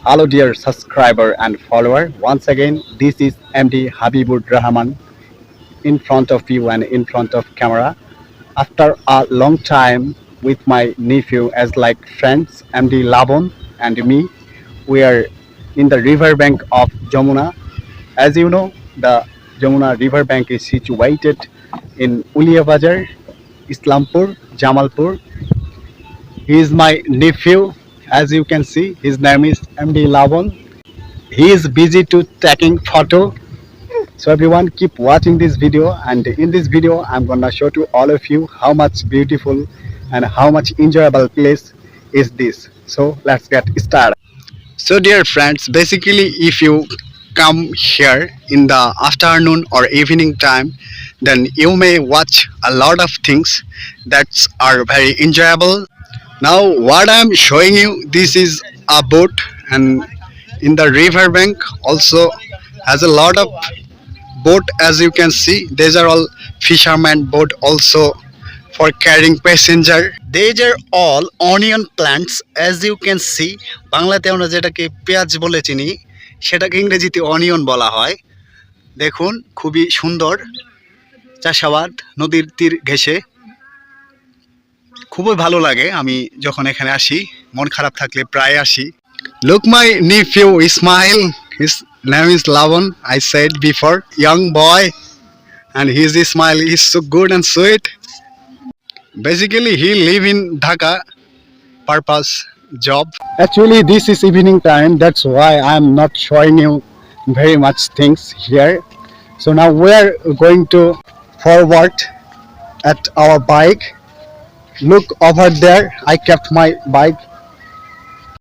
Hello, dear subscriber and follower. Once again, this is MD Habibur Rahman in front of you and in front of camera. After a long time with my nephew as like friends, MD Labon and me, we are in the river bank of Jamuna. As you know, the Jamuna river bank is situated in Uliyabazar, Islampur, Jamalpur. He is my nephew. As you can see, his name is MD Labon. He is busy to taking photo. So everyone keep watching this video, and in this video I'm gonna show to all of you how much beautiful and how much enjoyable place is this. So let's get started. So dear friends, basically if you come here in the afternoon or evening time, then you may watch a lot of things that are very enjoyable. Now what I'm showing you, this is a boat, and in the river bank also has a lot of boat. As you can see, these are all fisherman boat also for carrying passenger. These are all onion plants. As you can see, বাংলাতে আমরা যেটাকে পেঁয়াজ বলে চিনি সেটাকে ইংরেজিতে onion বলা হয়। দেখুন খুবই সুন্দর চাষাবাদ, নদীর তীর ঘেঁষে খুবই ভালো লাগে। আমি যখন এখানে আসি, মন খারাপ থাকলে প্রায় আসি। Look my nephew Ismail. His name is Lavan. I said before, young boy, and his smile is so good and sweet. Basically, he live in Dhaka, purpose job. Actually, this is evening time. That's why I'm not showing you very much things here. So now we are going to forward at our bike. Look over there. I kept my bike